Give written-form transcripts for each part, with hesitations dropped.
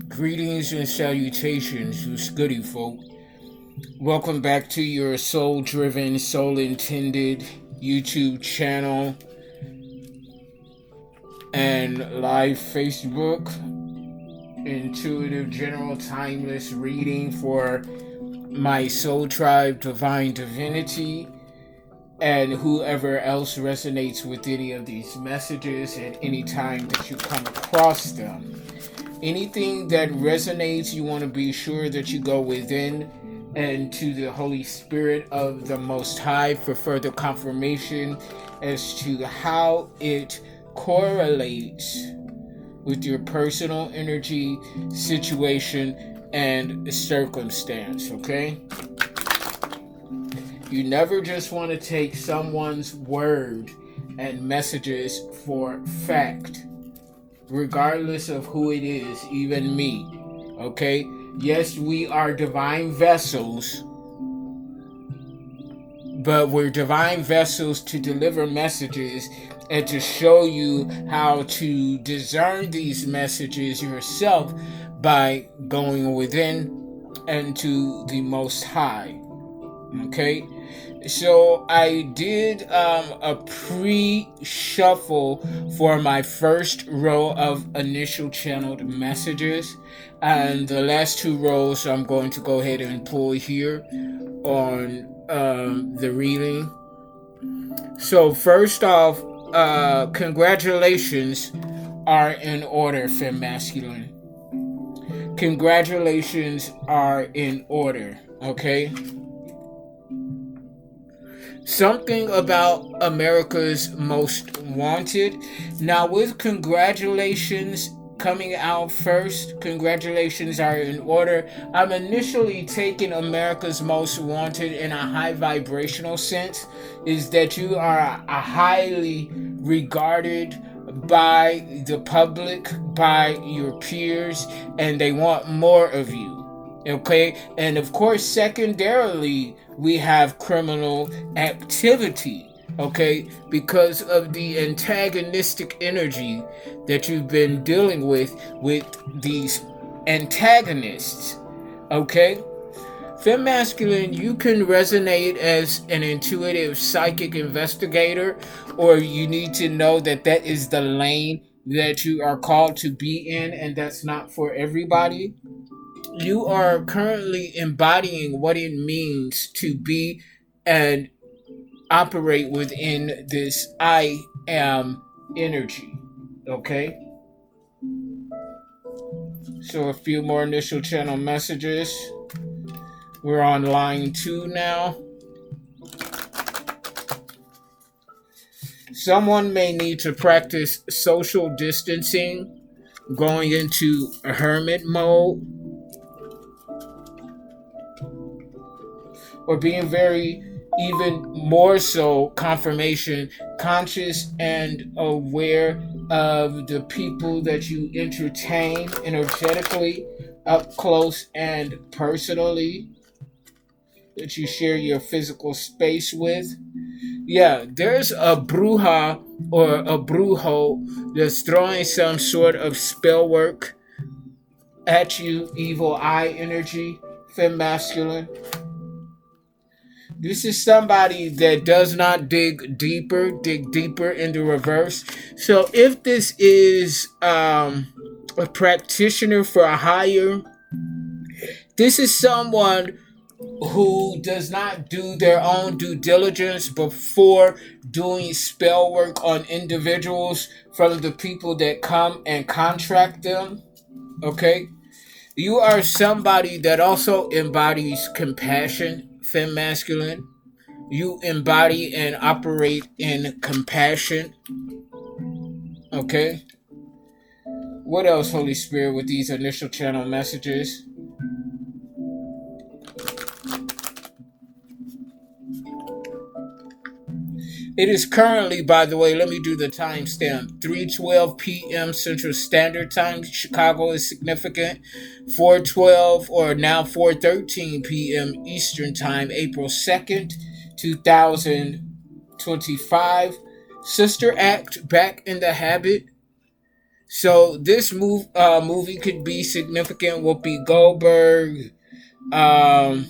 Greetings and salutations, who's goody folk. Welcome back to your soul driven, soul intended YouTube channel and live Facebook. Intuitive, general, timeless reading for my soul tribe, divine divinity, and whoever else resonates with any of these messages at any time that you come across them. Anything that resonates, you want to be sure that you go within and to the Holy Spirit of the Most High for further confirmation as to how it correlates with your personal energy, situation, and circumstance, okay? You never just want to take someone's word and messages for fact, regardless of who it is, even me, okay? Yes, we are divine vessels, but we're divine vessels to deliver messages and to show you how to discern these messages yourself by going within and to the Most High, okay? So I did a pre-shuffle for my first row of initial channeled messages, and the last two rows I'm going to go ahead and pull here on the reading. So first off, congratulations are in order, Femme Masculine. Congratulations are in order, okay? Something about America's Most Wanted. Now, with congratulations coming out first, congratulations are in order. I'm initially taking America's Most Wanted in a high vibrational sense, is that you are a highly regarded by the public, by your peers, and they want more of you. Okay, and of course, secondarily, we have criminal activity, okay, because of the antagonistic energy that you've been dealing with these antagonists, okay? Femme Masculine, you can resonate as an intuitive psychic investigator, or you need to know that that is the lane that you are called to be in, and that's not for everybody. You are currently embodying what it means to be and operate within this I am energy. Okay? So a few more initial channel messages. We're on line 2 now. Someone may need to practice social distancing, going into a hermit mode, or being very, even more so, confirmation conscious and aware of the people that you entertain energetically, up close and personally, that you share your physical space with. Yeah, there's a bruja or a brujo that's throwing some sort of spell work at you, evil eye energy, Femme Masculine. This is somebody that does not dig deeper in the reverse. So if this is a practitioner for a hire, this is someone who does not do their own due diligence before doing spell work on individuals from the people that come and contract them. Okay? You are somebody that also embodies compassion, Femme Masculine. You embody and operate in compassion. Okay? What else, Holy Spirit, with these initial channel messages? It is currently, by the way, let me do the timestamp, 3:12 p.m. Central Standard Time. Chicago is significant. 4:12 or now 4:13 p.m. Eastern Time, April 2nd, 2025. Sister Act, Back in the Habit. So this movie could be significant. Whoopi Goldberg, um,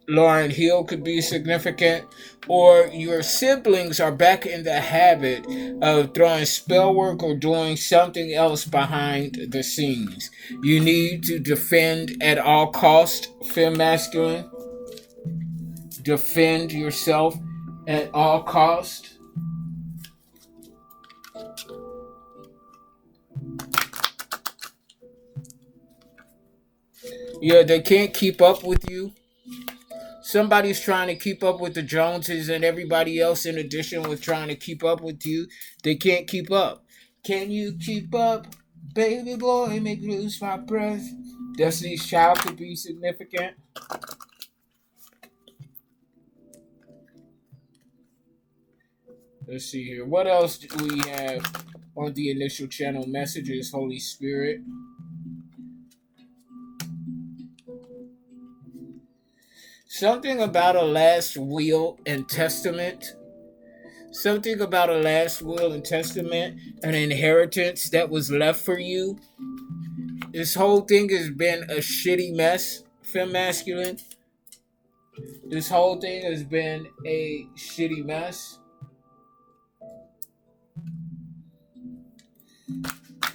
Lauren Hill could be significant, or your siblings are back in the habit of throwing spell work or doing something else behind the scenes. You need to defend at all cost, fem masculine. Defend yourself at all cost. Yeah, they can't keep up with you. Somebody's trying to keep up with the Joneses and everybody else in addition with trying to keep up with you. They can't keep up. Can you keep up? Baby boy, make me lose my breath. Destiny's Child could be significant. Let's see here. What else do we have on the initial channel messages, Holy Spirit? Something about a last will and testament. Something about a last will and testament, an inheritance that was left for you. This whole thing has been a shitty mess, fem masculine. This whole thing has been a shitty mess.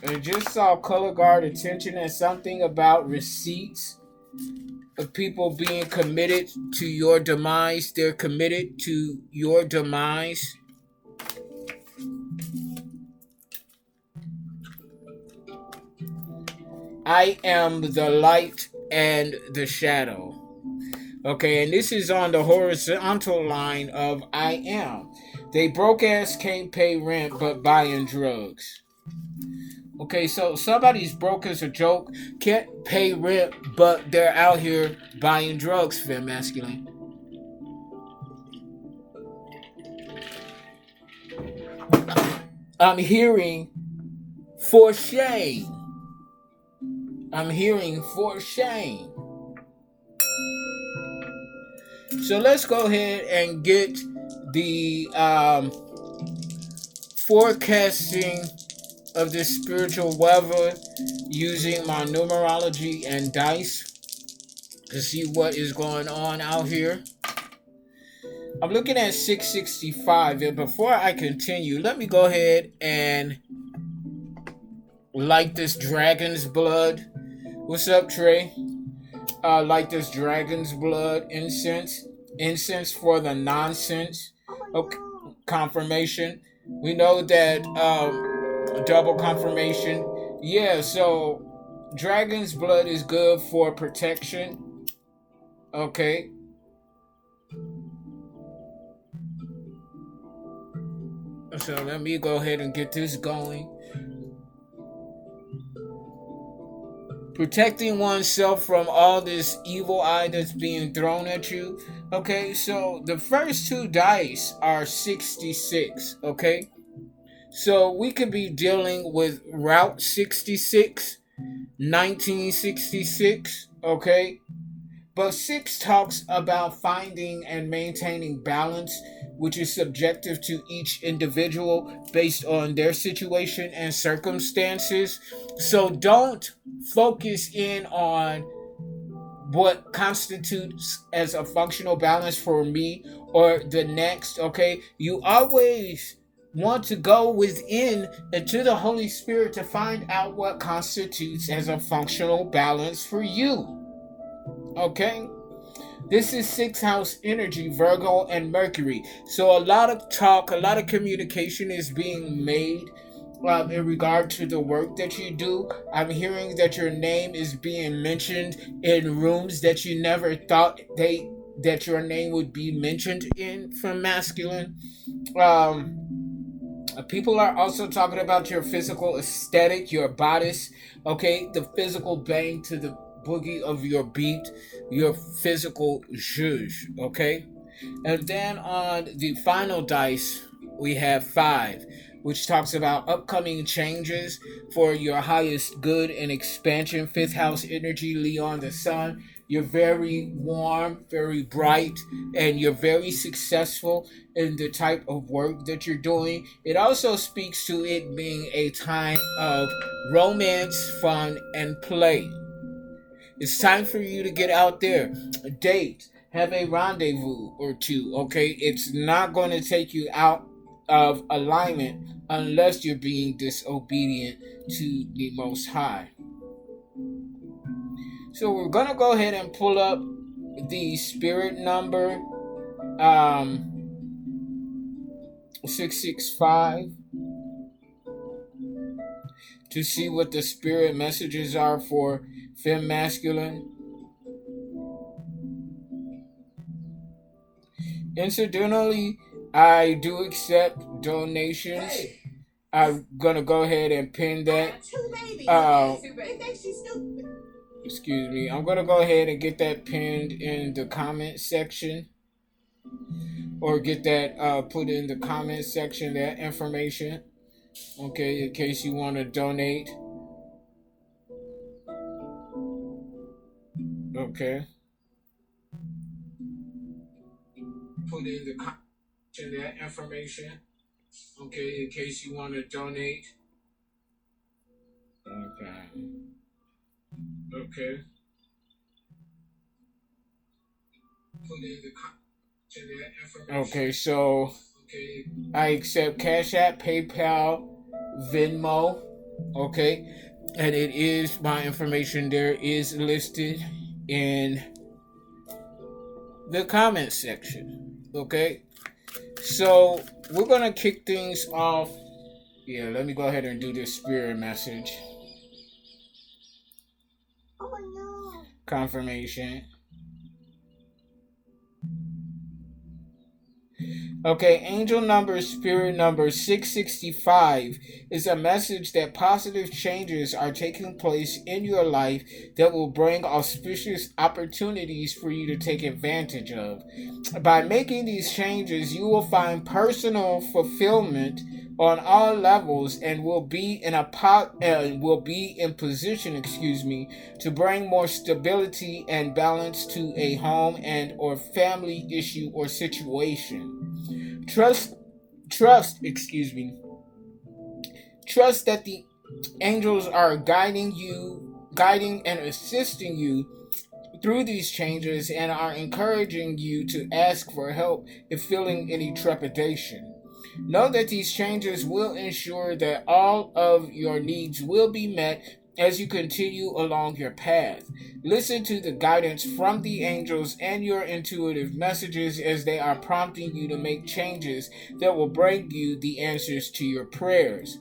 I just saw color guard attention and something about receipts of people being committed to your demise. They're committed to your demise. I am the light and the shadow. Okay, and this is on the horizontal line of I am. They broke ass can't pay rent but buying drugs. Okay, so somebody's broke as a joke, can't pay rent, but they're out here buying drugs, fem masculine. I'm hearing for shame. I'm hearing for shame. So let's go ahead and get the forecasting of this spiritual weather using my numerology and dice to see what is going on out here. I'm looking at 665, and before I continue, let me go ahead and light this dragon's blood. What's up, Trey? Light this dragon's blood incense. Incense for the nonsense. Okay, confirmation. We know that double confirmation. Yeah, so dragon's blood is good for protection. Okay. So let me go ahead and get this going. Protecting oneself from all this evil eye that's being thrown at you. Okay, so the first two dice are 66. Okay, so we could be dealing with Route 66, 1966. Okay, but 6 talks about finding and maintaining balance, which is subjective to each individual based on their situation and circumstances. So don't focus in on what constitutes as a functional balance for me or the next, okay? You always want to go within into the Holy Spirit to find out what constitutes as a functional balance for you. Okay? This is 6th house energy, Virgo and Mercury. So a lot of talk, a lot of communication is being made in regard to the work that you do. I'm hearing that your name is being mentioned in rooms that you never thought that your name would be mentioned in, from masculine. People are also talking about your physical aesthetic, your bodice, okay? The physical bang to the boogie of your beat, your physical zhuzh, okay? And then on the final dice, we have 5, which talks about upcoming changes for your highest good and expansion. 5th house energy, Leon the Sun. You're very warm, very bright, and you're very successful in the type of work that you're doing. It also speaks to it being a time of romance, fun, and play. It's time for you to get out there, date, have a rendezvous or two, okay? It's not going to take you out of alignment unless you're being disobedient to the Most High. So we're going to go ahead and pull up the spirit number 665 to see what the spirit messages are for fem masculine. Incidentally, I do accept donations. I'm gonna go ahead and pin that. Excuse me. I'm gonna go ahead and get that pinned in the comment section, or get that put in the comment section, that information. Okay, in case you want to donate. Okay. Put in the comment that information. Okay, in case you want to donate. Okay. Okay. Put in the that information. Okay, so I accept Cash App, PayPal, Venmo. Okay, and it is my information there is listed in the comment section. Okay, so we're gonna kick things off. Yeah, let me go ahead and do this spirit message. Oh no. Confirmation. Okay, angel number, spirit number 665 is a message that positive changes are taking place in your life that will bring auspicious opportunities for you to take advantage of. By making these changes, you will find personal fulfillment on all levels and will be in position, to bring more stability and balance to a home and or family issue or situation. Trust that the angels are guiding and assisting you through these changes and are encouraging you to ask for help if feeling any trepidation. Know that these changes will ensure that all of your needs will be met as you continue along your path. Listen to the guidance from the angels and your intuitive messages as they are prompting you to make changes that will bring you the answers to your prayers.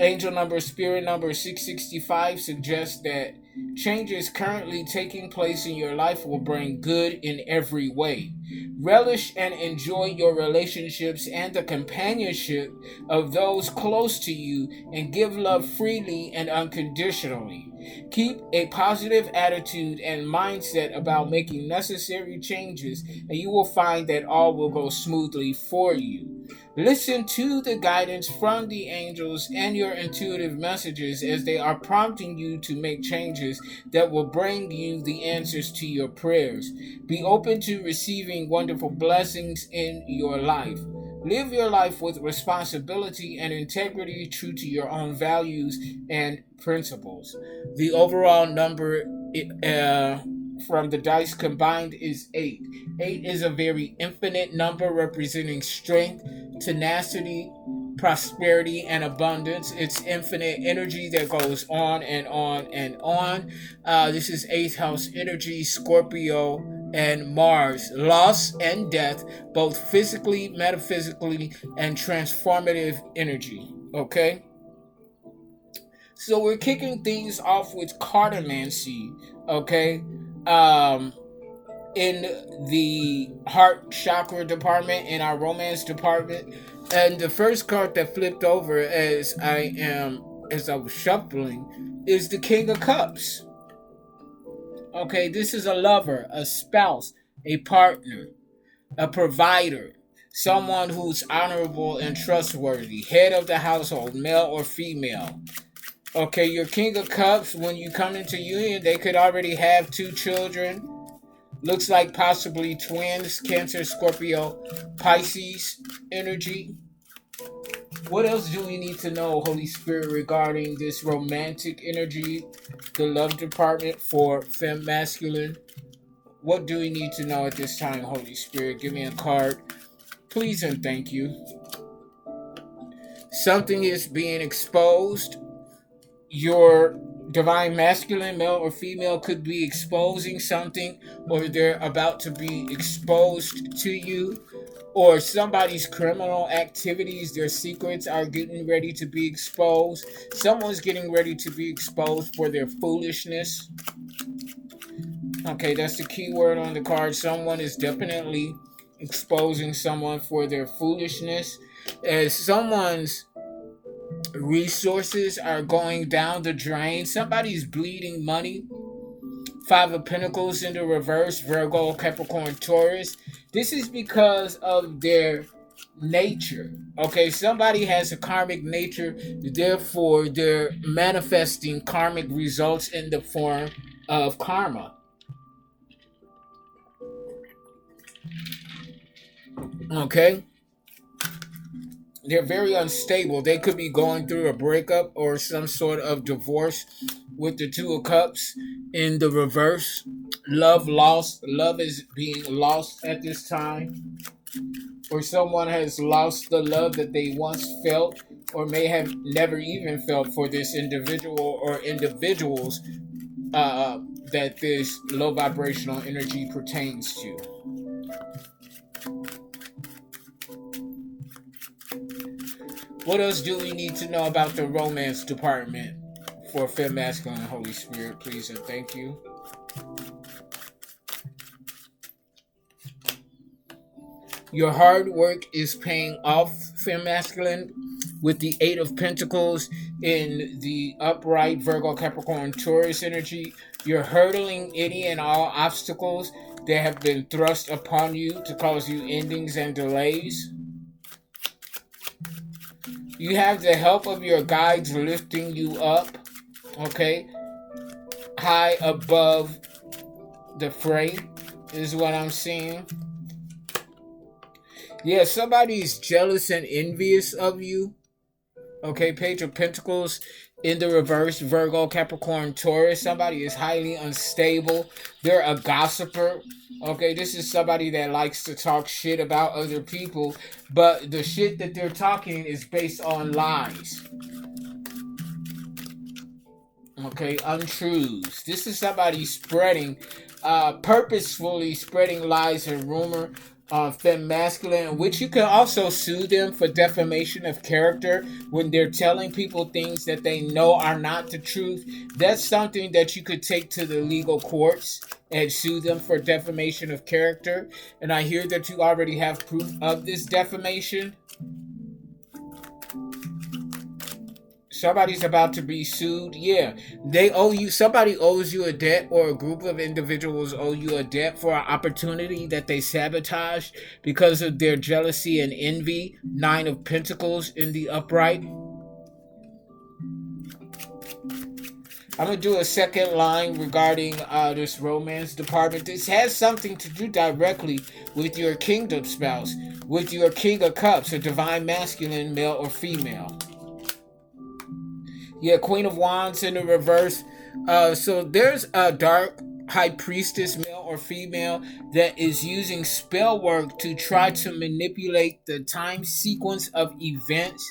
Angel number, spirit number 665 suggests that changes currently taking place in your life will bring good in every way. Relish and enjoy your relationships and the companionship of those close to you, and give love freely and unconditionally. Keep a positive attitude and mindset about making necessary changes, and you will find that all will go smoothly for you. Listen to the guidance from the angels and your intuitive messages as they are prompting you to make changes that will bring you the answers to your prayers. Be open to receiving wonderful blessings in your life. Live your life with responsibility and integrity, true to your own values and principles. The overall number from the dice combined is 8. 8 is a very infinite number representing strength, tenacity, prosperity, and abundance. It's infinite energy that goes on and on and on. This is 8th house energy, Scorpio and Mars. Loss and death, both physically, metaphysically, and transformative energy. Okay? So we're kicking things off with cartomancy. Okay? In the heart chakra department, in our romance department. And the first card that flipped over as I was shuffling is the King of Cups. Okay, this is a lover, a spouse, a partner, a provider, someone who's honorable and trustworthy, head of the household, male or female. Okay, your King of Cups, when you come into union, they could already have 2 children. Looks like possibly twins, Cancer, Scorpio, Pisces energy. What else do we need to know, Holy Spirit, regarding this romantic energy, the love department for femme masculine? What do we need to know at this time, Holy Spirit? Give me a card, please and thank you. Something is being exposed. Your divine masculine, male or female, could be exposing something, or they're about to be exposed to you, or somebody's criminal activities, their secrets are getting ready to be exposed. Someone's getting ready to be exposed for their foolishness. Okay, that's the key word on the card. Someone is definitely exposing someone for their foolishness, as someone's resources are going down the drain. Somebody's bleeding money. Five of Pentacles in the reverse, Virgo, Capricorn, Taurus. This is because of their nature. Okay, somebody has a karmic nature, therefore they're manifesting karmic results in the form of karma. Okay? They're very unstable. They could be going through a breakup or some sort of divorce with the Two of Cups in the reverse. Love lost. Love is being lost at this time. Or someone has lost the love that they once felt or may have never even felt for this individual or individuals that this low vibrational energy pertains to. What else do we need to know about the romance department for Femme Masculine, Holy Spirit, please and thank you. Your hard work is paying off, Femme Masculine, with the Eight of Pentacles in the upright Virgo, Capricorn, Taurus energy. You're hurdling any and all obstacles that have been thrust upon you to cause you endings and delays. You have the help of your guides lifting you up, okay, high above the fray is what I'm seeing. Yeah, somebody's jealous and envious of you. Okay, Page of Pentacles in the reverse, Virgo, Capricorn, Taurus. Somebody is highly unstable. They're a gossiper. Okay, this is somebody that likes to talk shit about other people, but the shit that they're talking is based on lies. Okay, untruths. This is somebody spreading, purposefully spreading lies and rumor on Femme Masculine, which you can also sue them for defamation of character when they're telling people things that they know are not the truth. That's something that you could take to the legal courts and sue them for defamation of character. And I hear that you already have proof of this defamation. Somebody's about to be sued. Yeah, they owe you. Somebody owes you a debt, or a group of individuals owe you a debt for an opportunity that they sabotaged because of their jealousy and envy. Nine of Pentacles in the upright. I'm going to do a second line regarding this romance department. This has something to do directly with your kingdom spouse, with your King of Cups, a divine masculine, male or female. Yeah, Queen of Wands in the reverse. So there's a dark high priestess, male or female, that is using spell work to try to manipulate the time sequence of events.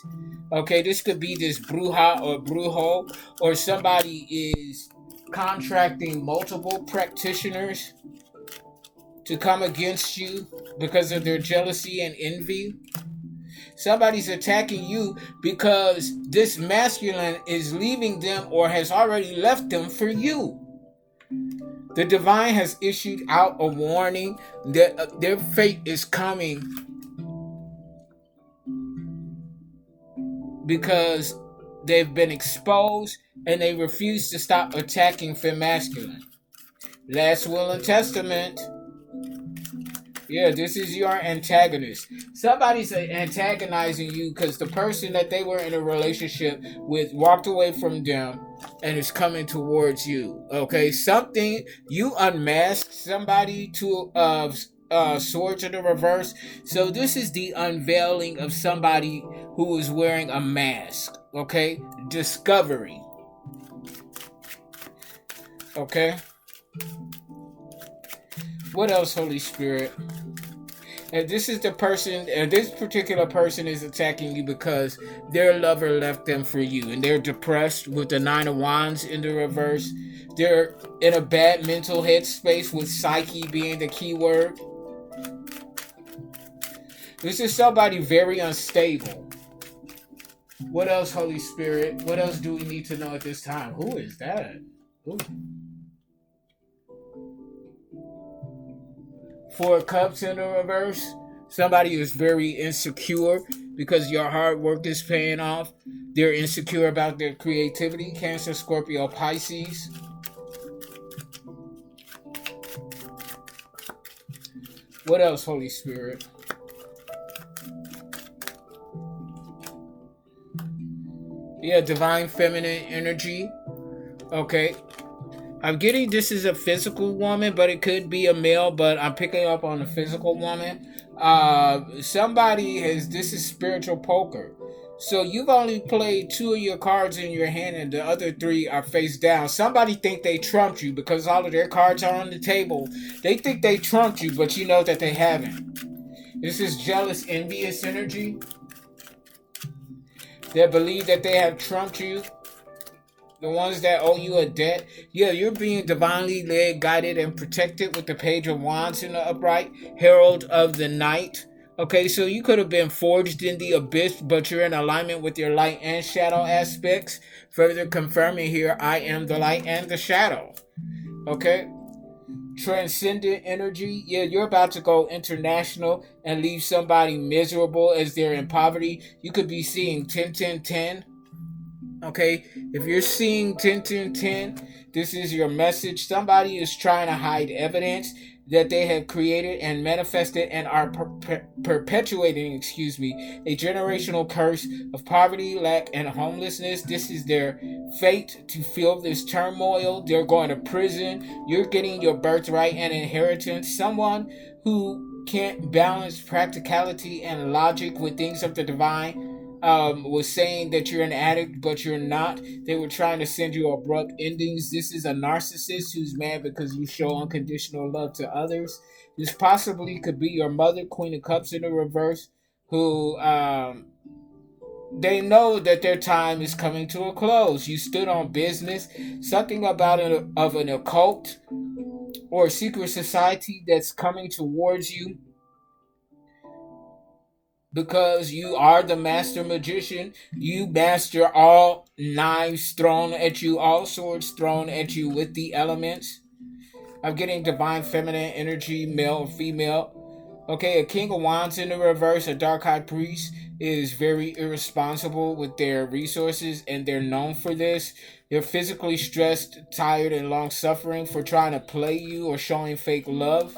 Okay, this could be this bruja or brujo, or somebody is contracting multiple practitioners to come against you because of their jealousy and envy. Somebody's attacking you because this masculine is leaving them or has already left them for you. The divine has issued out a warning that their fate is coming because they've been exposed and they refuse to stop attacking Femme Masculine. Last will and testament. Yeah, this is your antagonist. Somebody's antagonizing you because the person that they were in a relationship with walked away from them and it's coming towards you. Okay, something you unmasked somebody to swords in the reverse. So this is the unveiling of somebody who is wearing a mask. Okay, discovery. Okay, what else, Holy Spirit? And this is the person, and this particular person is attacking you because their lover left them for you, and they're depressed with the Nine of Wands in the reverse. They're in a bad mental headspace with psyche being the key word. This is somebody very unstable. What else, Holy Spirit? What else do we need to know at this time? Who is that? Ooh. Four of Cups in the reverse. Somebody is very insecure because your hard work is paying off. They're insecure about their creativity. Cancer, Scorpio, Pisces. What else, Holy Spirit? Yeah, divine feminine energy. Okay. I'm getting this is a physical woman, but it could be a male, but I'm picking up on a physical woman. Somebody has, this is spiritual poker. So you've only played 2 of your cards in your hand and the other 3 are face down. Somebody think they trumped you because all of their cards are on the table. They think they trumped you, but you know that they haven't. This is jealous, envious energy. They believe that they have trumped you. The ones that owe you a debt. Yeah, you're being divinely led, guided, and protected with the Page of Wands in the upright. Herald of the Night. Okay, so you could have been forged in the abyss, but you're in alignment with your light and shadow aspects. Further confirming here, I am the light and the shadow. Okay? Transcendent energy. Yeah, you're about to go international and leave somebody miserable as they're in poverty. You could be seeing 10, 10, 10. Okay, if you're seeing 10, 10, 10, this is your message. Somebody is trying to hide evidence that they have created and manifested and are perpetuating, a generational curse of poverty, lack, and homelessness. This is their fate to feel this turmoil. They're going to prison. You're getting your birthright and inheritance. Someone who can't balance practicality and logic with things of the divine was saying that you're an addict, but you're not. They were trying to send you abrupt endings. This is a narcissist who's mad because you show unconditional love to others. This possibly could be your mother, Queen of Cups in the reverse, who they know that their time is coming to a close. You stood on business. Something about an occult or a secret society that's coming towards you. Because you are the master magician, you master all knives thrown at you, all swords thrown at you with the elements. I'm getting divine feminine energy, male or female. Okay, a King of Wands in the reverse, a Dark High Priest, is very irresponsible with their resources, and they're known for this. They're physically stressed, tired, and long suffering for trying to play you or showing fake love.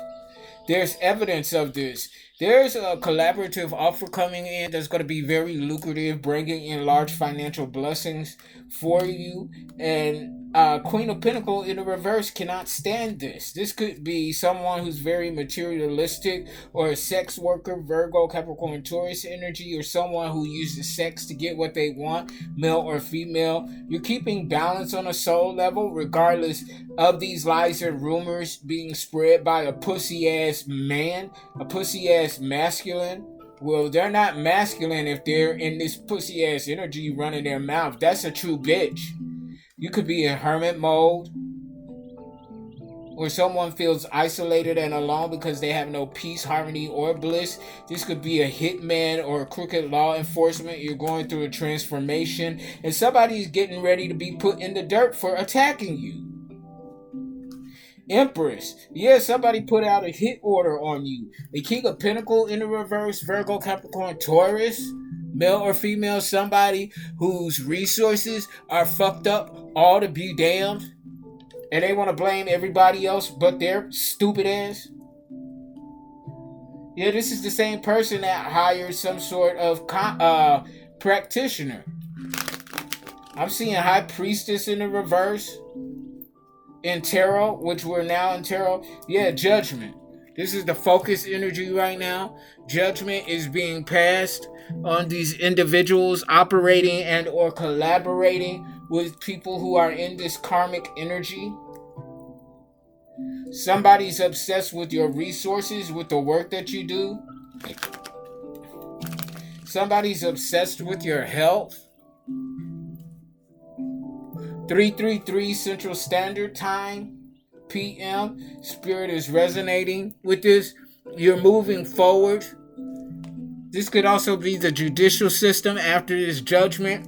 There's evidence of this. There's a collaborative offer coming in that's going to be very lucrative, bringing in large financial blessings for you. And Queen of Pentacle in the reverse cannot stand this. This could be someone who's very materialistic or a sex worker, Virgo, Capricorn, Taurus energy, or someone who uses sex to get what they want, male or female. You're keeping balance on a soul level, regardless of these lies and rumors being spread by a pussy ass man, a pussy ass masculine. Well, they're not masculine if they're in this pussy ass energy running their mouth. That's a true bitch. You could be in hermit mode, or someone feels isolated and alone because they have no peace, harmony, or bliss. This could be a hitman or a crooked law enforcement. You're going through a transformation, and somebody's getting ready to be put in the dirt for attacking you. Empress. Yeah, somebody put out a hit order on you. The King of Pentacle in the reverse, Virgo, Capricorn, Taurus. Male or female, somebody whose resources are fucked up, all to be damned. And they want to blame everybody else but their stupid ass. Yeah, this is the same person that hired some sort of practitioner. I'm seeing High Priestess in the reverse. In tarot, which we're now in tarot. Yeah, judgment. This is the focus energy right now. Judgment is being passed on these individuals operating and or collaborating with people who are in this karmic energy. Somebody's obsessed with your resources, with the work that you do. Somebody's obsessed with your health. 3:33 Central Standard Time, PM. Spirit is resonating with this. You're moving forward. This could also be the judicial system after this judgment.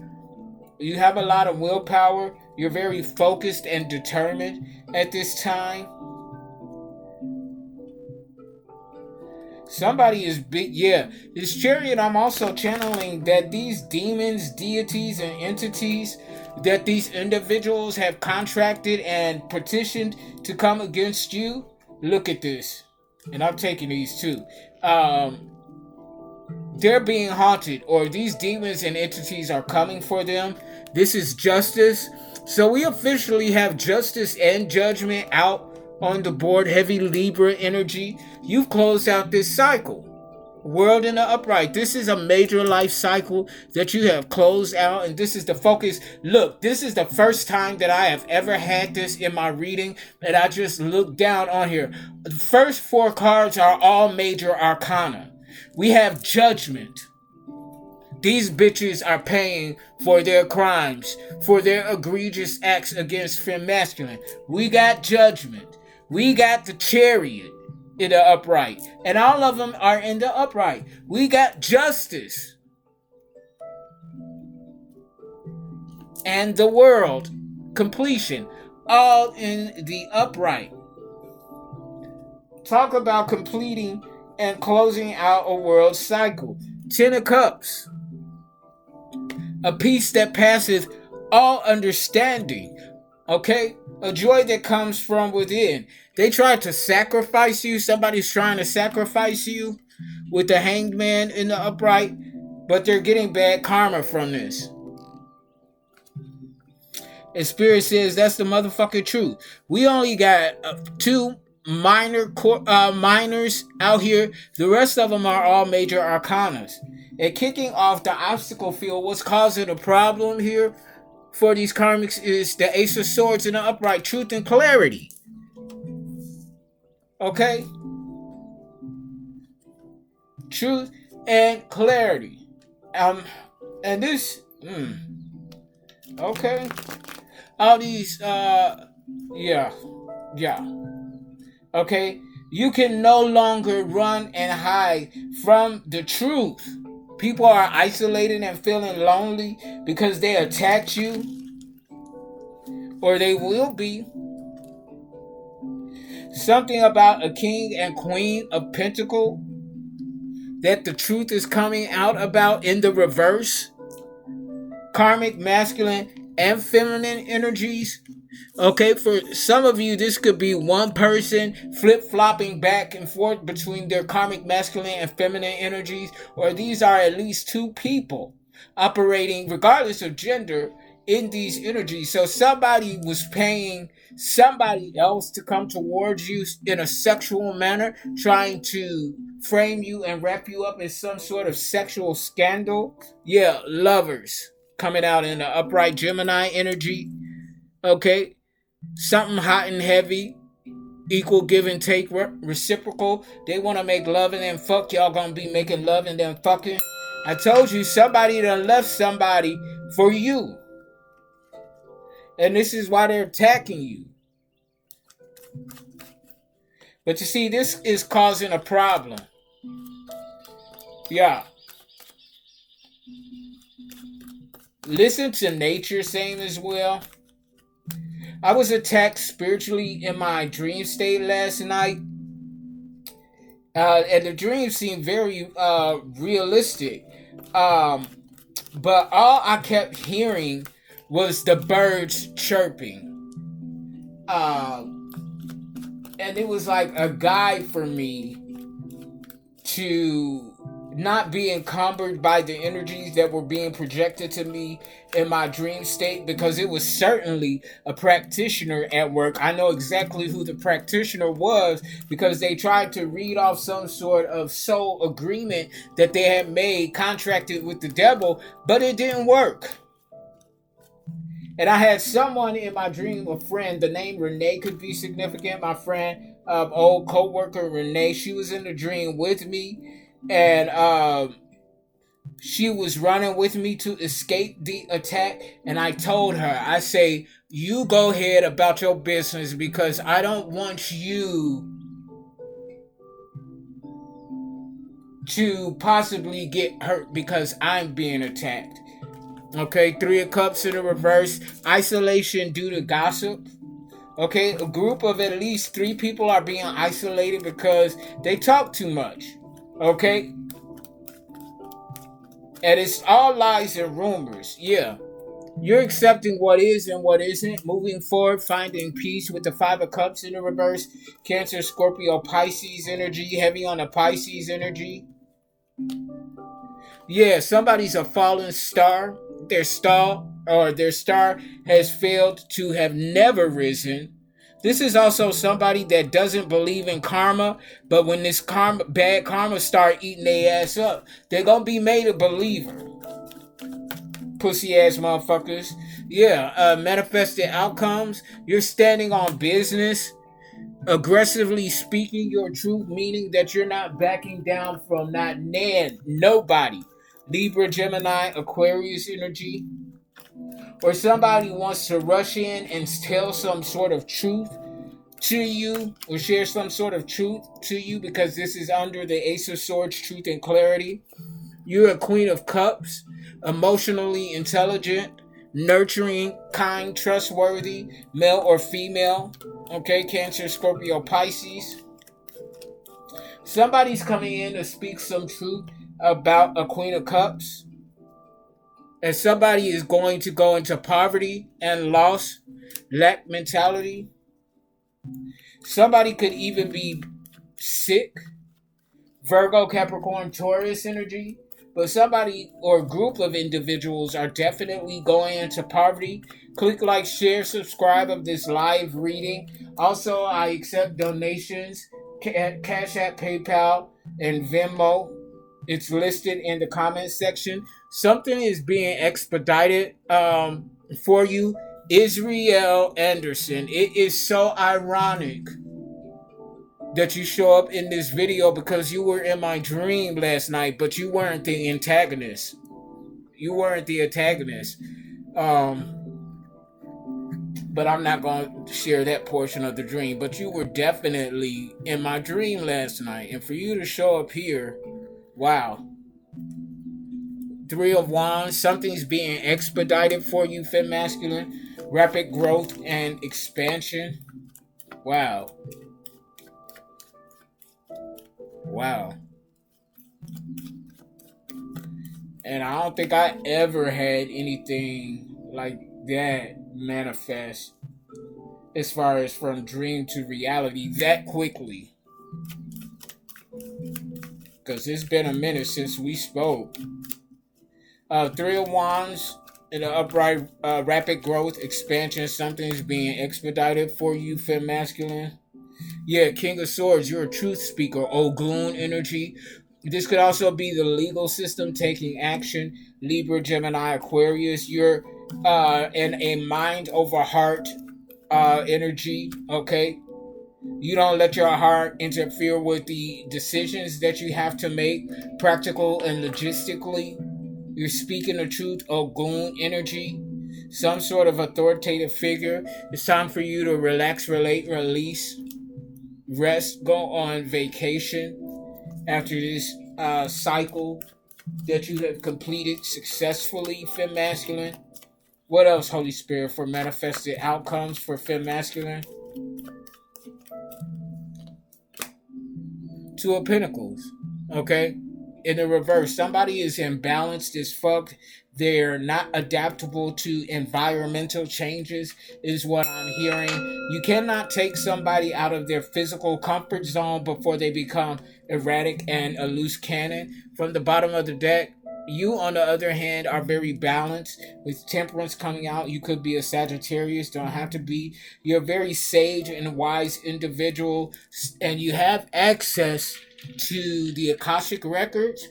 You have a lot of willpower. You're very focused and determined at this time. Somebody is big. Yeah, this Chariot, I'm also channeling that these demons, deities, and entities that these individuals have contracted and petitioned to come against you. Look at this. And I'm taking these too. They're being haunted, or these demons and entities are coming for them. This is justice. So we officially have justice and judgment out on the board. Heavy Libra energy. You've closed out this cycle. World in the upright. This is a major life cycle that you have closed out, and this is the focus. Look, this is the first time that I have ever had this in my reading, and I just looked down on here. The first 4 cards are all major arcana. We have judgment. These bitches are paying for their crimes, for their egregious acts against femme masculine. We got judgment. We got the Chariot in the upright, and all of them are in the upright. We got justice and the world completion, all in the upright. Talk about completing and closing out a world cycle. 10 of Cups, a peace that passeth all understanding. Okay, a joy that comes from within. They tried to sacrifice you. Somebody's trying to sacrifice you with the Hanged Man in the upright, but they're getting bad karma from this. And Spirit says that's the motherfucking truth. We only got 2 minors out here. The rest of them are all major arcanas. And kicking off the obstacle field, what's causing a problem here for these karmics is the Ace of Swords in the upright. Truth and clarity. Okay? Truth and clarity. And this, okay? All these, yeah. Okay? You can no longer run and hide from the truth. People are isolated and feeling lonely because they attacked you, or they will be. Something about a King and Queen of Pentacles that the truth is coming out about in the reverse. Karmic masculine and feminine energies. Okay, for some of you, this could be one person flip-flopping back and forth between their karmic masculine and feminine energies, or these are at least 2 people operating, regardless of gender, in these energies. So somebody was paying somebody else to come towards you in a sexual manner, trying to frame you and wrap you up in some sort of sexual scandal. Yeah, lovers coming out in the upright Gemini energy. Okay, something hot and heavy, equal give and take, reciprocal. They want to make love and then fuck. Y'all gonna be making love and then fucking. I told you, somebody done left somebody for you, and this is why they're attacking you. But you see, this is causing a problem. Yeah. Listen to nature saying as well. I was attacked spiritually in my dream state last night. And the dream seemed very realistic. But all I kept hearing was the birds chirping. And it was like a guide for me to not be encumbered by the energies that were being projected to me in my dream state, because it was certainly a practitioner at work. I know exactly who the practitioner was because they tried to read off some sort of soul agreement that they had made, contracted with the devil, but it didn't work. And I had someone in my dream, a friend, the name Renee could be significant. My friend, old co-worker Renee, she was in the dream with me, and she was running with me to escape the attack. And I told her, I say, you go ahead about your business because I don't want you to possibly get hurt because I'm being attacked. Okay, Three of Cups in the reverse. Isolation due to gossip. Okay, a group of at least 3 people are being isolated because they talk too much. Okay? And it's all lies and rumors. Yeah. You're accepting what is and what isn't. Moving forward, finding peace with the 5 of Cups in the reverse. Cancer, Scorpio, Pisces energy. Heavy on the Pisces energy. Yeah, somebody's a fallen star. Their star has failed to have never risen. This is also somebody that doesn't believe in karma, but when this bad karma start eating their ass up, they're gonna be made a believer. Pussy ass motherfuckers. Yeah, manifested outcomes. You're standing on business, aggressively speaking your truth, meaning that you're not backing down from nobody. Libra, Gemini, Aquarius energy. Or somebody wants to rush in and tell some sort of truth to you, or share some sort of truth to you, because this is under the Ace of Swords, truth and clarity. You're a Queen of Cups, emotionally intelligent, nurturing, kind, trustworthy, male or female. Okay, Cancer, Scorpio, Pisces. Somebody's coming in to speak some truth about a Queen of Cups. And somebody is going to go into poverty and loss, lack mentality. Somebody could even be sick. Virgo, Capricorn, Taurus energy. But somebody or group of individuals are definitely going into poverty. Click like, share, subscribe of this live reading. Also, I accept donations. Cash App, PayPal, and Venmo. It's listed in the comments section. Something is being expedited for you. Israel Anderson. It is so ironic that you show up in this video because you were in my dream last night, but you weren't the antagonist. You weren't the antagonist. But I'm not going to share that portion of the dream. But you were definitely in my dream last night. And for you to show up here, wow. 3 of Wands, something's being expedited for you, Fem Masculine. Rapid growth and expansion. Wow. Wow. And I don't think I ever had anything like that manifest as far as from dream to reality that quickly. Because it's been a minute since we spoke. 3 of Wands in the upright, rapid growth, expansion. Something's being expedited for you, Fem Masculine. Yeah, King of Swords, you're a truth speaker. Ogun energy. This could also be the legal system taking action. Libra, Gemini, Aquarius. You're in a mind over heart energy. Okay. You don't let your heart interfere with the decisions that you have to make, practical and logistically. You're speaking the truth. Ogun energy. Some sort of authoritative figure. It's time for you to relax, relate, release. Rest, go on vacation after this cycle that you have completed successfully, Fem Masculine. What else, Holy Spirit, for manifested outcomes for Fem Masculine? 2 of Pentacles. Okay? in the reverse. Somebody is imbalanced as fuck. They're not adaptable to environmental changes, is what I'm hearing. You cannot take somebody out of their physical comfort zone before they become erratic and a loose cannon. From the bottom of the deck, you, on the other hand, are very balanced with temperance coming out. You could be a Sagittarius, don't have to be. You're a very sage and wise individual, and you have access to the Akashic records.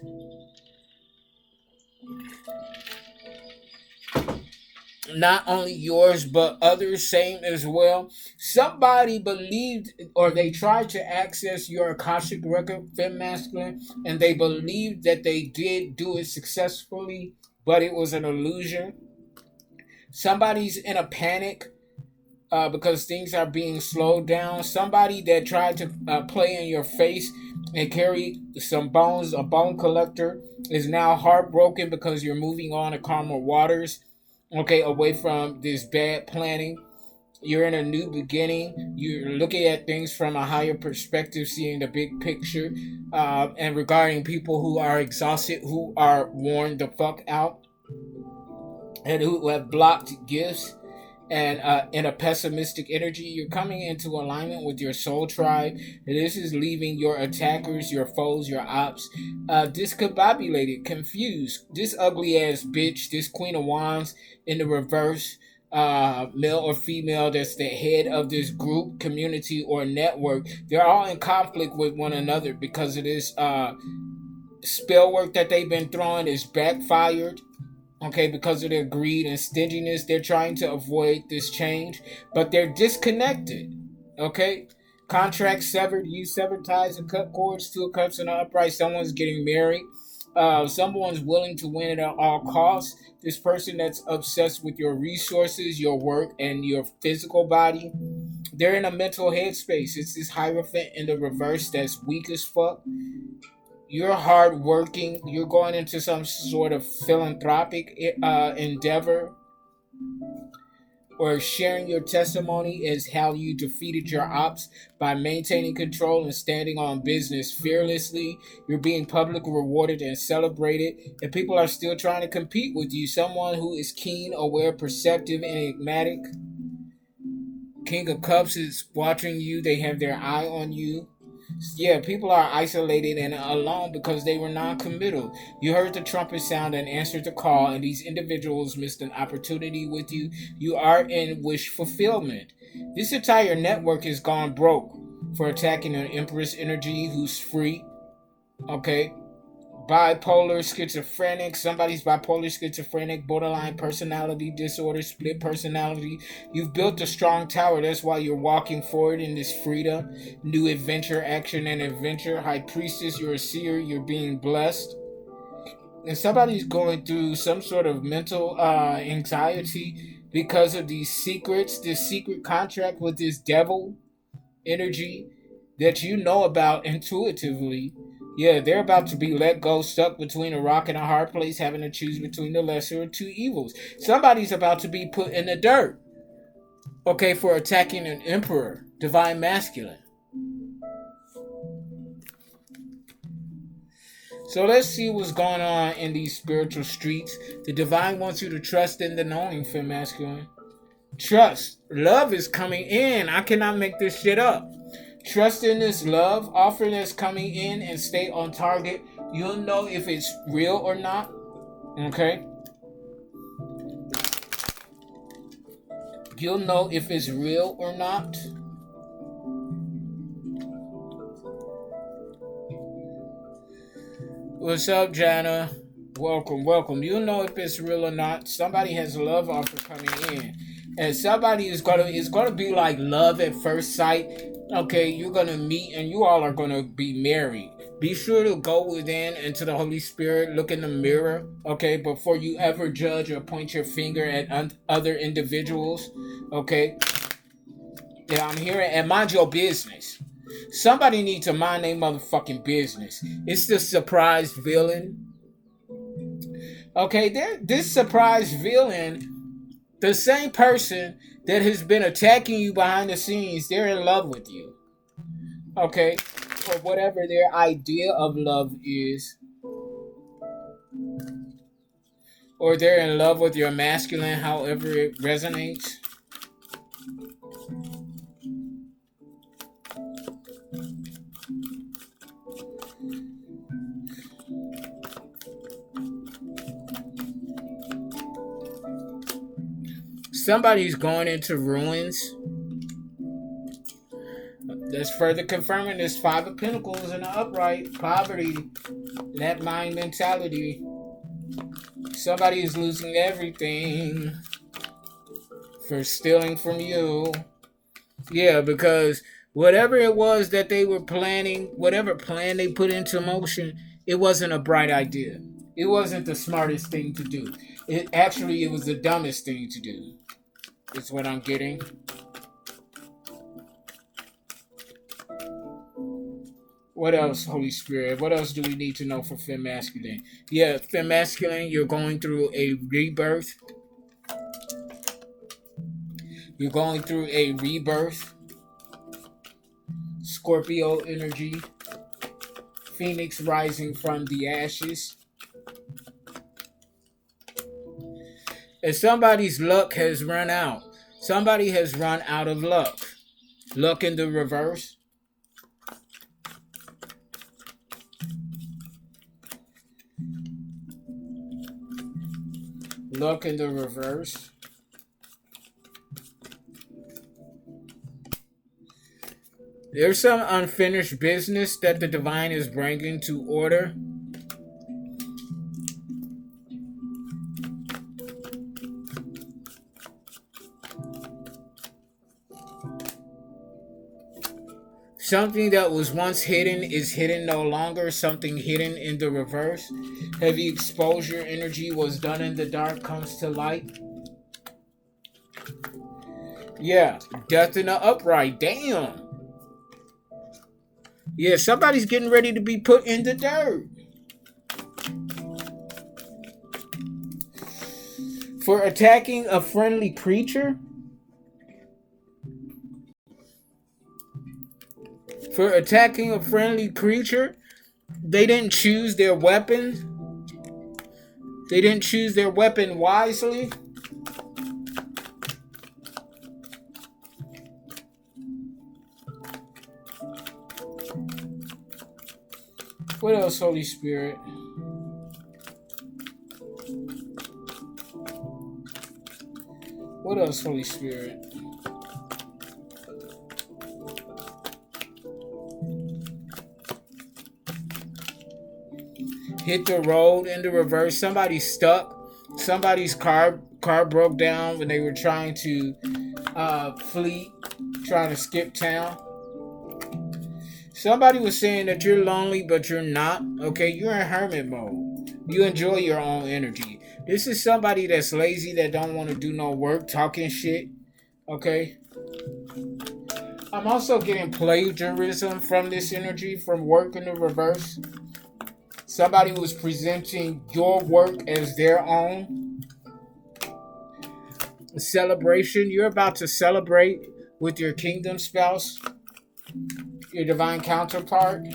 Not only yours, but others, same as well. Somebody believed, or they tried to access your Akashic record, fem masculine, and they believed that they did do it successfully, but it was an illusion. Somebody's in a panic because things are being slowed down. Somebody that tried to play in your face and carry some bones, a bone collector, is now heartbroken because you're moving on to calmer waters. Okay, away from this bad planning. You're in a new beginning. You're looking at things from a higher perspective, seeing the big picture. And regarding people who are exhausted, who are worn the fuck out, and who have blocked gifts, and in a pessimistic energy, you're coming into alignment with your soul tribe. And this is leaving your attackers, your foes, your ops discombobulated, confused. This ugly ass bitch, this Queen of Wands in the reverse, male or female, that's the head of this group, community, or network, they're all in conflict with one another because of this spell work that they've been throwing is backfired. Okay, because of their greed and stinginess, they're trying to avoid this change, but they're disconnected. Okay, contracts severed, you severed ties and cut cords, two of cups and an upright. Someone's getting married. Someone's willing to win at all costs. This person that's obsessed with your resources, your work, and your physical body, they're in a mental headspace. It's this Hierophant in the reverse that's weak as fuck. You're hardworking. You're going into some sort of philanthropic endeavor, or sharing your testimony as how you defeated your ops by maintaining control and standing on business fearlessly. You're being publicly rewarded and celebrated, and people are still trying to compete with you. Someone who is keen, aware, perceptive, and enigmatic. King of Cups is watching you. They have their eye on you. Yeah, people are isolated and alone because they were non-committal. You heard the trumpet sound and answered the call, and these individuals missed an opportunity with you. You are in wish fulfillment. This entire network has gone broke for attacking an Empress energy who's free. Okay? Bipolar, schizophrenic. Somebody's bipolar, schizophrenic, borderline personality disorder, split personality. You've built a strong tower. That's why you're walking forward in this freedom. New adventure, action, and adventure. High priestess, you're a seer. You're being blessed. And somebody's going through some sort of mental anxiety because of these secrets, this secret contract with this devil energy that you know about intuitively. Yeah, they're about to be let go, stuck between a rock and a hard place, having to choose between the lesser of two evils. Somebody's about to be put in the dirt, okay, for attacking an emperor, divine masculine. So let's see what's going on in these spiritual streets. The divine wants you to trust in the knowing, fem masculine. Trust. Love is coming in. I cannot make this shit up. Trust in this love offer that's coming in and stay on target. You'll know if it's real or not. Okay? You'll know if it's real or not. What's up, Jana? Welcome, welcome. You'll know if it's real or not. Somebody has a love offer coming in. And somebody is gonna be like love at first sight. Okay, you're gonna meet and you all are gonna be married. Be sure to go within into the Holy Spirit, look in the mirror, okay, before you ever judge or point your finger at other individuals, okay? Yeah, I'm hearing, and mind your business. Somebody needs to mind their motherfucking business. It's the surprise villain. Okay, this surprise villain, the same person that has been attacking you behind the scenes, they're in love with you. Okay? Or whatever their idea of love is. Or they're in love with your masculine, however it resonates. Somebody's going into ruins. That's further confirming this Five of Pentacles in the upright. Poverty. That mind mentality. Somebody is losing everything for stealing from you. Yeah, because whatever it was that they were planning, whatever plan they put into motion, it wasn't a bright idea. It wasn't the smartest thing to do. It was the dumbest thing to do. Is what I'm getting. What else, Holy Spirit? What else do we need to know for Femme Masculine? Yeah, Femme Masculine, you're going through a rebirth. You're going through a rebirth. Scorpio energy. Phoenix rising from the ashes. And somebody's luck has run out. Somebody has run out of luck. Luck in the reverse. Luck in the reverse. There's some unfinished business that the divine is bringing to order. Something that was once hidden is hidden no longer. Something hidden in the reverse. Heavy exposure energy was done in the dark comes to light. Yeah, death in the upright. Damn. Yeah, somebody's getting ready to be put in the dirt. For attacking a friendly creature. For attacking a friendly creature, they didn't choose their weapon. They didn't choose their weapon wisely. What else, Holy Spirit? What else, Holy Spirit? Hit the road in the reverse. Somebody's stuck. Somebody's car broke down when they were trying to flee, trying to skip town. Somebody was saying that you're lonely, but you're not. Okay, you're in hermit mode. You enjoy your own energy. This is somebody that's lazy, that don't want to do no work, talking shit. Okay. I'm also getting plagiarism from this energy, from work in the reverse. Somebody was presenting your work as their own. A celebration. You're about to celebrate with your kingdom spouse, your divine counterpart.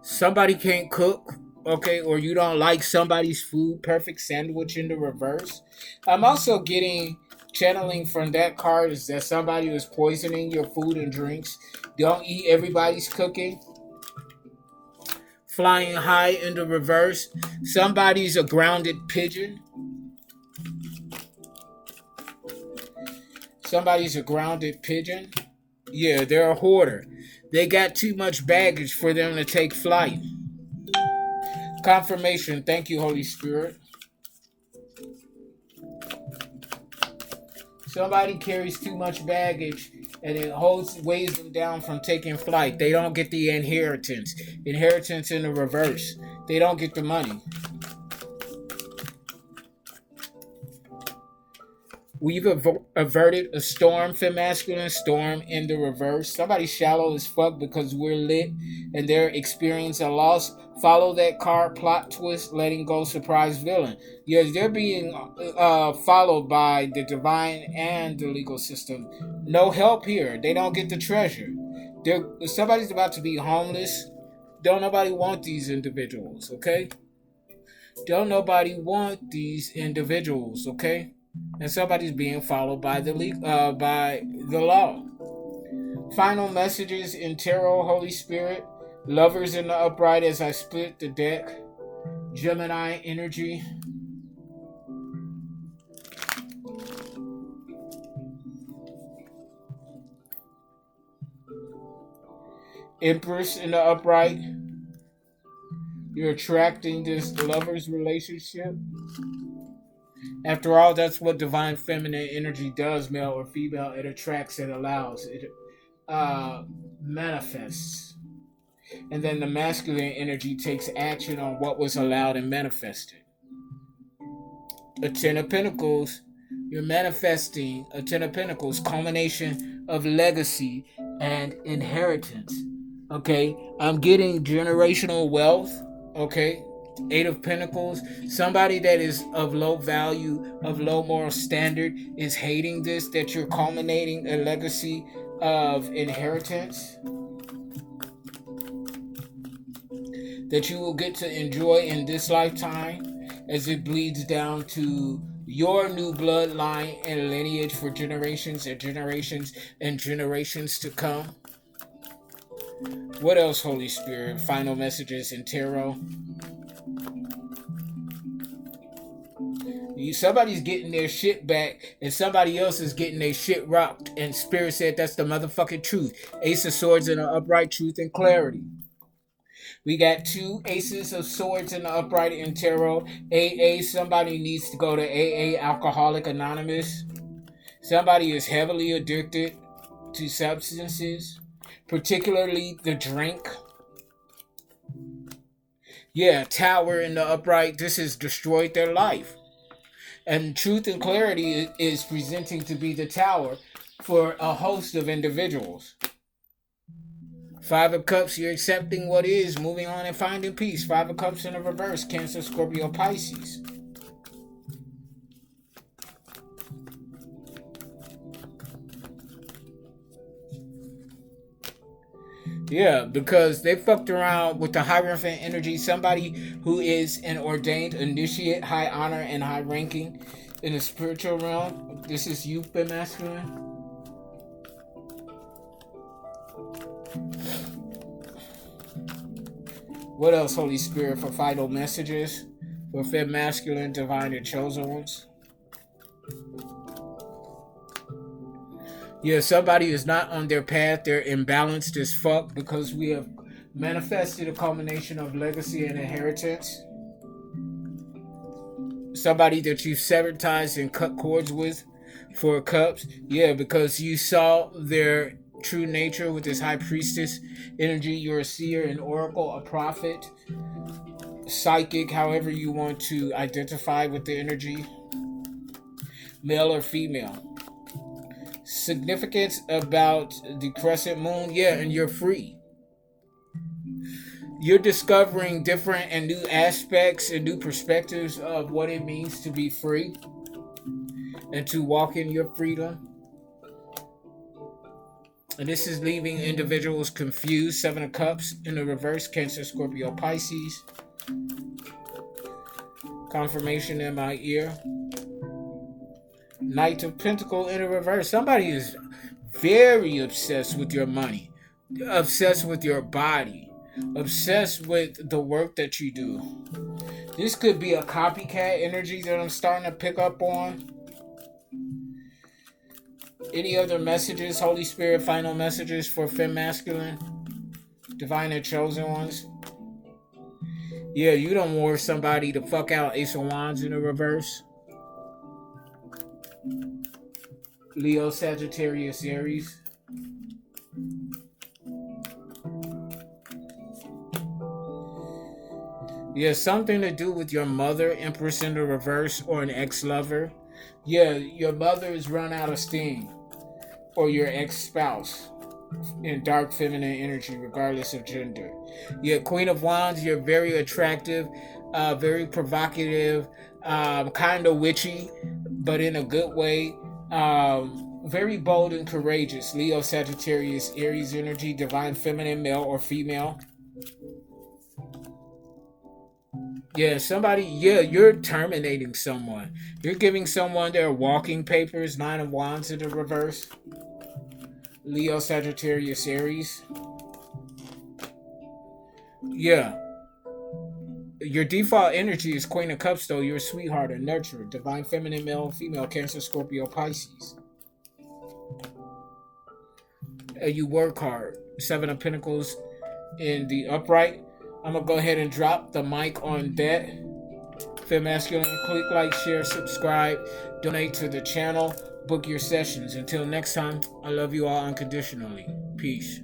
Somebody can't cook, okay, or you don't like somebody's food. Perfect sandwich in the reverse. I'm also getting channeling from that card is that somebody was poisoning your food and drinks. Don't eat everybody's cooking. Flying high in the reverse. Somebody's a grounded pigeon. Somebody's a grounded pigeon. Yeah, they're a hoarder. They got too much baggage for them to take flight. Confirmation. Thank you, Holy Spirit. Somebody carries too much baggage and it weighs them down from taking flight. They don't get the inheritance. Inheritance in the reverse. They don't get the money. We've averted a storm, Femme Masculine, storm in the reverse. Somebody's shallow as fuck because we're lit and they're experiencing a loss. Follow that card, plot twist, letting go, surprise villain. Yes, they're being followed by the divine and the legal system. No help here. They don't get the treasure. Somebody's about to be homeless. Don't nobody want these individuals, okay? Don't nobody want these individuals, okay? And somebody's being followed by by the law. Final messages in tarot, Holy Spirit. Lovers in the upright as I split the deck. Gemini energy. Empress in the upright. You're attracting this lover's relationship. After all, that's what divine feminine energy does, male or female. It attracts, it allows, it manifests. And then the masculine energy takes action on what was allowed and manifested. A Ten of Pentacles, you're manifesting a Ten of Pentacles, culmination of legacy and inheritance. Okay, I'm getting generational wealth. Okay, Eight of Pentacles, somebody that is of low value, of low moral standard, is hating this, that you're culminating a legacy of inheritance that you will get to enjoy in this lifetime as it bleeds down to your new bloodline and lineage for generations and generations and generations to come. What else, Holy Spirit? Final messages in tarot. Somebody's getting their shit back and somebody else is getting their shit rocked, and Spirit said that's the motherfucking truth. Ace of Swords in the upright, truth and clarity. We got two Aces of Swords in the upright in tarot. AA, somebody needs to go to AA, Alcoholic Anonymous. Somebody is heavily addicted to substances, particularly the drink. Yeah, Tower in the upright. This has destroyed their life. And truth and clarity is presenting to be the Tower for a host of individuals. Five of Cups, you're accepting what is, moving on and finding peace. Five of Cups in the reverse, Cancer, Scorpio, Pisces. Yeah, because they fucked around with the Hierophant energy. Somebody who is an ordained initiate, high honor and high ranking in the spiritual realm. This is youth and masculine. What else, Holy Spirit, for final messages for fem masculine, divine, and chosen ones? Yeah, somebody is not on their path. They're imbalanced as fuck because we have manifested a culmination of legacy and inheritance. Somebody that you've severed ties and cut cords with, for cups. Yeah, because you saw their true nature with this high priestess energy. You're a seer, an oracle, a prophet, psychic, however you want to identify with the energy. Male or female. Significance about the crescent moon, yeah, and you're free. You're discovering different and new aspects and new perspectives of what it means to be free and to walk in your freedom. And this is leaving individuals confused. Seven of Cups in the reverse, Cancer, Scorpio, Pisces. Confirmation in my ear. Knight of Pentacles in the reverse. Somebody is very obsessed with your money, obsessed with your body, obsessed with the work that you do. This could be a copycat energy that I'm starting to pick up on. Any other messages, Holy Spirit, final messages for fem masculine, divine and chosen ones? Yeah, you don't want somebody to fuck out. Ace of Wands in the reverse. Leo, Sagittarius, Aries. Yeah, something to do with your mother, Empress in the reverse, or an ex-lover. Yeah, your mother is run out of steam. Or your ex-spouse in dark feminine energy, regardless of gender. Yeah, Queen of Wands, you're very attractive, very provocative, kind of witchy, but in a good way. Very bold and courageous. Leo, Sagittarius, Aries energy, divine feminine, male or female. Yeah, somebody, yeah, you're terminating someone. You're giving someone their walking papers, Nine of Wands in the reverse. Leo, Sagittarius, Aries. Yeah. Your default energy is Queen of Cups, though. You're a sweetheart, a nurturer, divine feminine, male, female, Cancer, Scorpio, Pisces. You work hard. Seven of Pentacles in the upright. I'm going to go ahead and drop the mic on that. Fem Masculine, click like, share, subscribe, donate to the channel, book your sessions. Until next time, I love you all unconditionally. Peace.